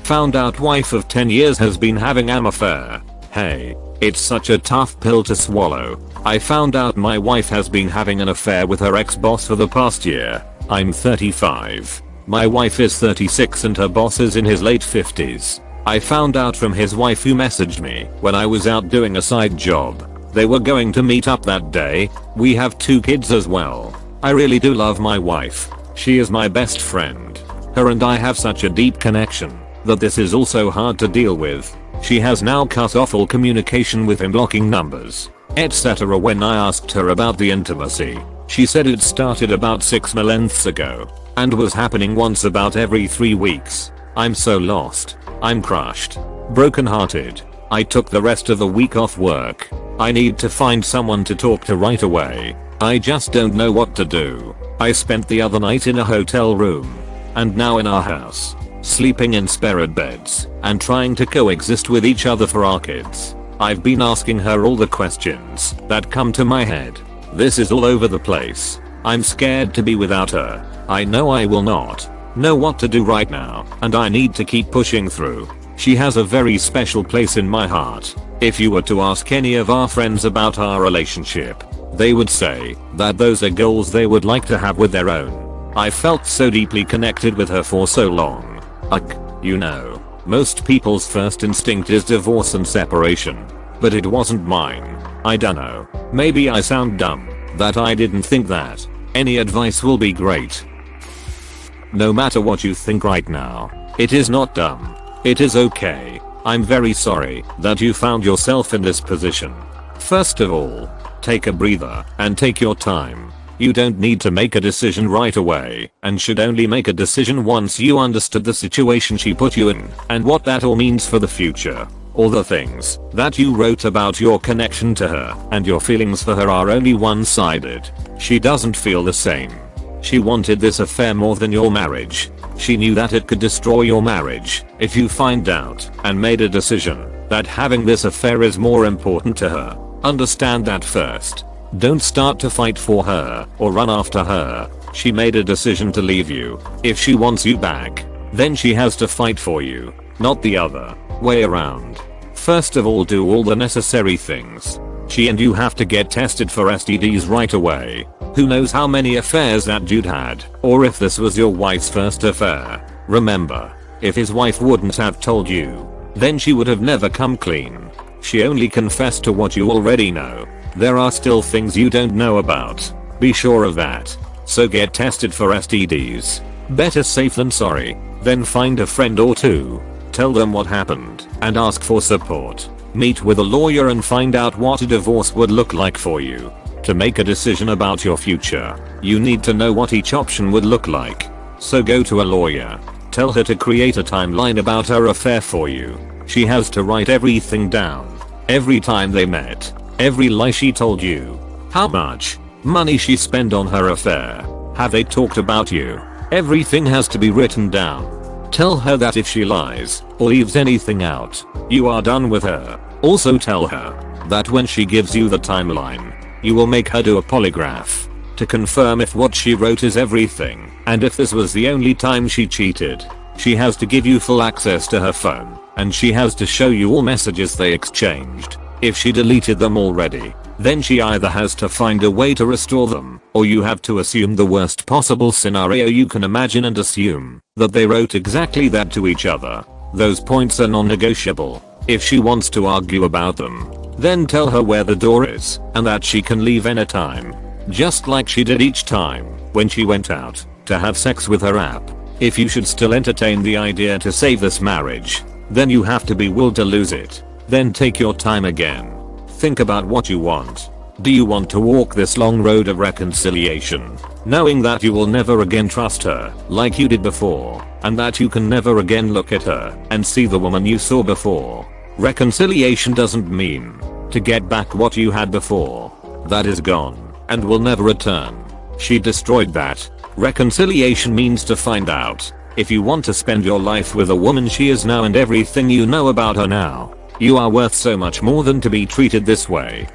Found out wife of 10 years has been having an affair. Hey, it's such a tough pill to swallow. I found out my wife has been having an affair with her ex-boss for the past year. I'm 35. My wife is 36 and her boss is in his late 50s. I found out from his wife who messaged me when I was out doing a side job. They were going to meet up that day. We have 2 kids as well. I really do love my wife. She is my best friend. Her and I have such a deep connection that this is also hard to deal with. She has now cut off all communication with him, blocking numbers, etc. When I asked her about the intimacy, she said it started about 6 months ago and was happening once about every 3 weeks. I'm so lost. I'm crushed. Brokenhearted. I took the rest of the week off work. I need to find someone to talk to right away. I just don't know what to do. I spent the other night in a hotel room and now in our house, sleeping in spare beds and trying to coexist with each other for our kids. I've been asking her all the questions that come to my head. This is all over the place. I'm scared to be without her. I know I will not know what to do right now, and I need to keep pushing through. She has a very special place in my heart. If you were to ask any of our friends about our relationship, they would say that those are goals they would like to have with their own. I felt so deeply connected with her for so long. You know, most people's first instinct is divorce and separation. But it wasn't mine. I dunno. Maybe I sound dumb that I didn't think that. Any advice will be great. No matter what you think right now, it is not dumb. It is okay. I'm very sorry that you found yourself in this position. First of all, take a breather and take your time. You don't need to make a decision right away and should only make a decision once you understood the situation she put you in and what that all means for the future. All the things that you wrote about your connection to her and your feelings for her are only one-sided. She doesn't feel the same. She wanted this affair more than your marriage. She knew that it could destroy your marriage if you find out and made a decision that having this affair is more important to her. Understand that first. Don't start to fight for her or run after her. She made a decision to leave you. If she wants you back, then she has to fight for you, not the other way around. First of all, do all the necessary things. She and you have to get tested for STDs right away. Who knows how many affairs that dude had, or if this was your wife's first affair. Remember, if his wife wouldn't have told you, then she would have never come clean. She only confessed to what you already know. There are still things you don't know about. Be sure of that. So get tested for STDs. Better safe than sorry. Then find a friend or two. Tell them what happened and ask for support. Meet with a lawyer and find out what a divorce would look like for you. To make a decision about your future, you need to know what each option would look like. So go to a lawyer. Tell her to create a timeline about her affair for you. She has to write everything down. Every time they met. Every lie she told you. How much money she spent on her affair. Have they talked about you? Everything has to be written down. Tell her that if she lies or leaves anything out, you are done with her. Also tell her that when she gives you the timeline, you will make her do a polygraph to confirm if what she wrote is everything, and if this was the only time she cheated. She has to give you full access to her phone, and she has to show you all messages they exchanged. If she deleted them already, then she either has to find a way to restore them, or you have to assume the worst possible scenario you can imagine and assume that they wrote exactly that to each other. Those points are non-negotiable. If she wants to argue about them, then tell her where the door is and that she can leave anytime. Just like she did each time when she went out to have sex with her app. If you should still entertain the idea to save this marriage, then you have to be willing to lose it. Then take your time again. Think about what you want. Do you want to walk this long road of reconciliation, knowing that you will never again trust her like you did before, and that you can never again look at her and see the woman you saw before? Reconciliation doesn't mean to get back what you had before. That is gone and will never return. She destroyed that. Reconciliation means to find out if you want to spend your life with a woman she is now and everything you know about her now. You are worth so much more than to be treated this way.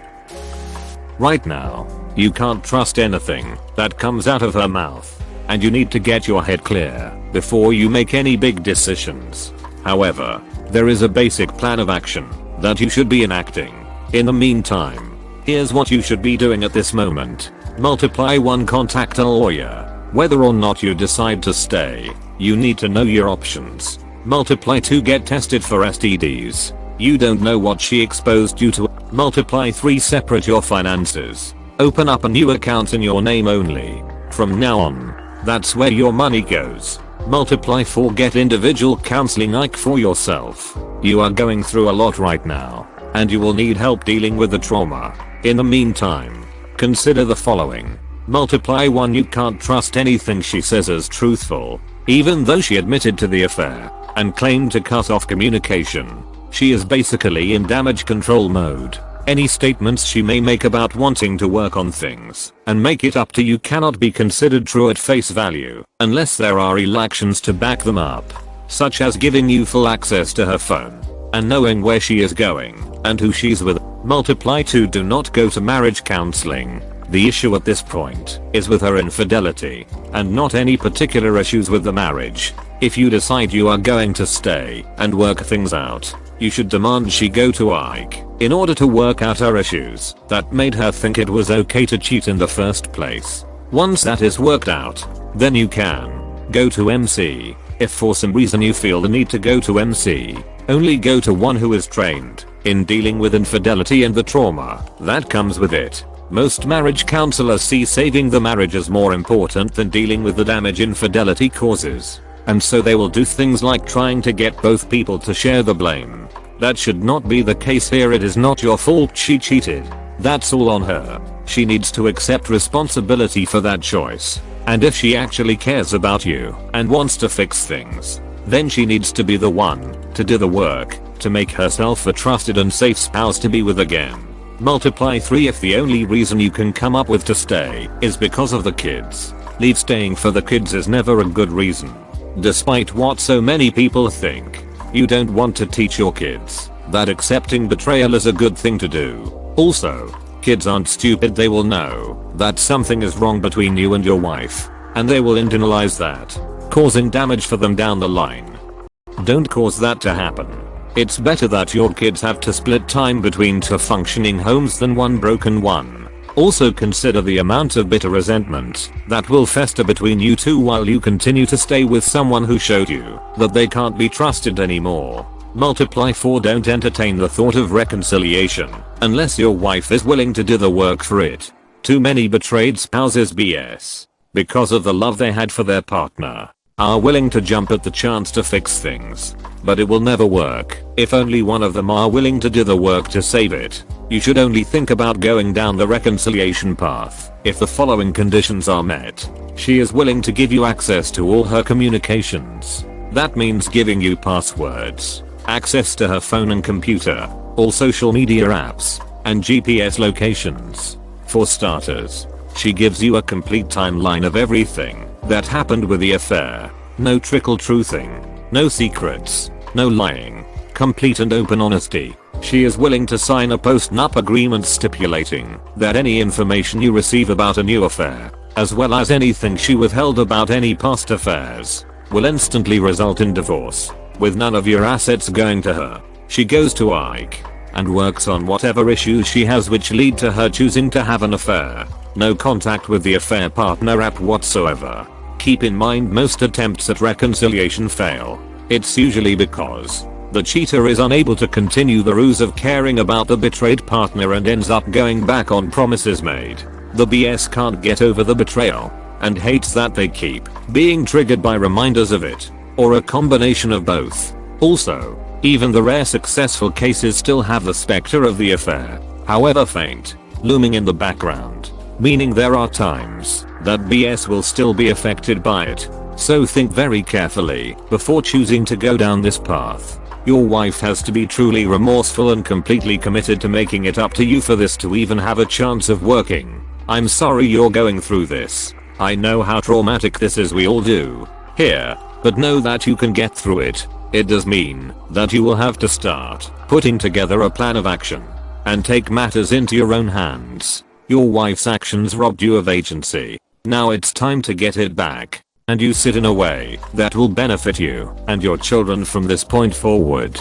Right now, you can't trust anything that comes out of her mouth, and you need to get your head clear before you make any big decisions. However, there is a basic plan of action that you should be enacting. In the meantime, here's what you should be doing at this moment. Multiply 1. Contact a lawyer. Whether or not you decide to stay, you need to know your options. Multiply 2. Get tested for STDs. You don't know what she exposed you to. Multiply 3. Separate your finances. Open up a new account in your name only. From now on, that's where your money goes. Multiply 4. Get individual counseling for yourself. You are going through a lot right now, and you will need help dealing with the trauma. In the meantime, consider the following. Multiply 1. You can't trust anything she says as truthful. Even though she admitted to the affair and claimed to cut off communication, she is basically in damage control mode. Any statements she may make about wanting to work on things and make it up to you cannot be considered true at face value unless there are real actions to back them up, such as giving you full access to her phone and knowing where she is going and who she's with. Multiply 2. Do not go to marriage counseling. The issue at this point is with her infidelity and not any particular issues with the marriage. If you decide you are going to stay and work things out, you should demand she go to Ike in order to work out her issues that made her think it was okay to cheat in the first place. Once that is worked out, then you can go to MC. If for some reason you feel the need to go to MC, only go to one who is trained in dealing with infidelity and the trauma that comes with it. Most marriage counselors see saving the marriage as more important than dealing with the damage infidelity causes. And so they will do things like trying to get both people to share the blame. That should not be the case here. It is not your fault she cheated. That's all on her. She needs to accept responsibility for that choice. And if she actually cares about you and wants to fix things, then she needs to be the one to do the work to make herself a trusted and safe spouse to be with again. Multiply 3. If the only reason you can come up with to stay is because of the kids, leave. Staying for the kids is never a good reason. Despite what so many people think, you don't want to teach your kids that accepting betrayal is a good thing to do. Also, kids aren't stupid. They will know that something is wrong between you and your wife, and they will internalize that, causing damage for them down the line. Don't cause that to happen. It's better that your kids have to split time between 2 functioning homes than one broken one. Also consider the amount of bitter resentment that will fester between you two while you continue to stay with someone who showed you that they can't be trusted anymore. Multiply 4. Don't entertain the thought of reconciliation unless your wife is willing to do the work for it. Too many betrayed spouses BS, because of the love they had for their partner, are willing to jump at the chance to fix things. But it will never work if only one of them are willing to do the work to save it. You should only think about going down the reconciliation path if the following conditions are met. She is willing to give you access to all her communications. That means giving you passwords, access to her phone and computer, all social media apps, and GPS locations. For starters, she gives you a complete timeline of everything that happened with the affair. No trickle truthing, no secrets, no lying, complete and open honesty. She is willing to sign a post-nup agreement stipulating that any information you receive about a new affair, as well as anything she withheld about any past affairs, will instantly result in divorce, with none of your assets going to her. She goes to Ike and works on whatever issues she has which lead to her choosing to have an affair. No contact with the affair partner app whatsoever. Keep in mind most attempts at reconciliation fail. It's usually because the cheater is unable to continue the ruse of caring about the betrayed partner and ends up going back on promises made. The BS can't get over the betrayal and hates that they keep being triggered by reminders of it, or a combination of both. Also, even the rare successful cases still have the specter of the affair, however faint, looming in the background, meaning there are times that BS will still be affected by it. So think very carefully before choosing to go down this path. Your wife has to be truly remorseful and completely committed to making it up to you for this to even have a chance of working. I'm sorry you're going through this. I know how traumatic this is, we all do. Here, but know that you can get through it. It does mean that you will have to start putting together a plan of action and take matters into your own hands. Your wife's actions robbed you of agency. Now it's time to get it back. and you sit in a way that will benefit you and your children from this point forward.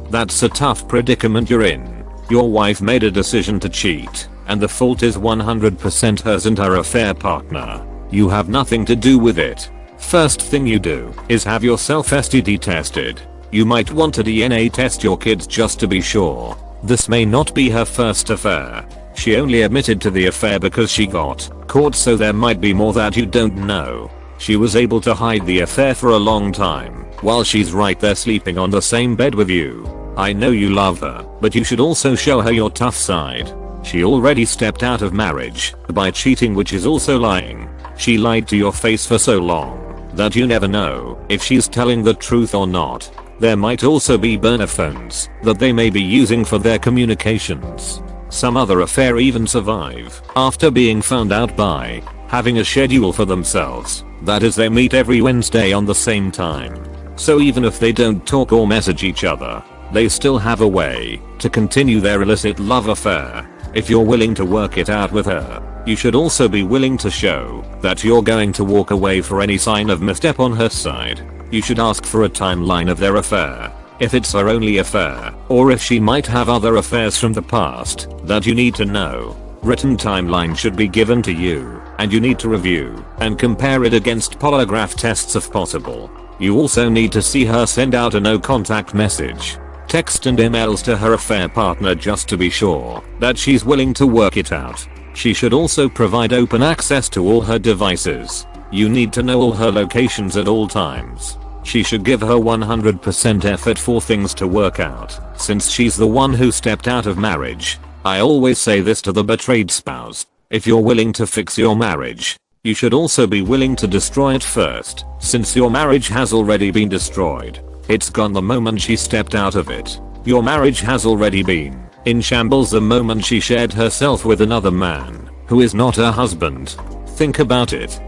That's a tough predicament you're in. Your wife made a decision to cheat, and the fault is 100% hers and her affair partner. You have nothing to do with it. First thing you do is have yourself STD tested. You might want to DNA test your kids just to be sure. This may not be her first affair. She only admitted to the affair because she got caught, so there might be more that you don't know. She was able to hide the affair for a long time while she's right there sleeping on the same bed with you. I know you love her, but you should also show her your tough side. She already stepped out of marriage by cheating, which is also lying. She lied to your face for so long that you never know if she's telling the truth or not. There might also be burner phones that they may be using for their communications. Some other affair even survive after being found out by having a schedule for themselves. That is, they meet every Wednesday on the same time. So even if they don't talk or message each other, they still have a way to continue their illicit love affair. If you're willing to work it out with her, you should also be willing to show that you're going to walk away for any sign of misstep on her side. You should ask for a timeline of their affair. If it's her only affair, or if she might have other affairs from the past that you need to know. Written timeline should be given to you, and you need to review and compare it against polygraph tests if possible. You also need to see her send out a no contact message, text and emails to her affair partner just to be sure that she's willing to work it out. She should also provide open access to all her devices. You need to know all her locations at all times. She should give her 100% effort for things to work out, since she's the one who stepped out of marriage. I always say this to the betrayed spouse. If you're willing to fix your marriage, you should also be willing to destroy it first, since your marriage has already been destroyed. It's gone the moment she stepped out of it. Your marriage has already been in shambles the moment she shared herself with another man who is not her husband. Think about it.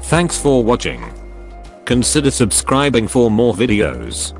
Thanks for watching. Consider subscribing for more videos.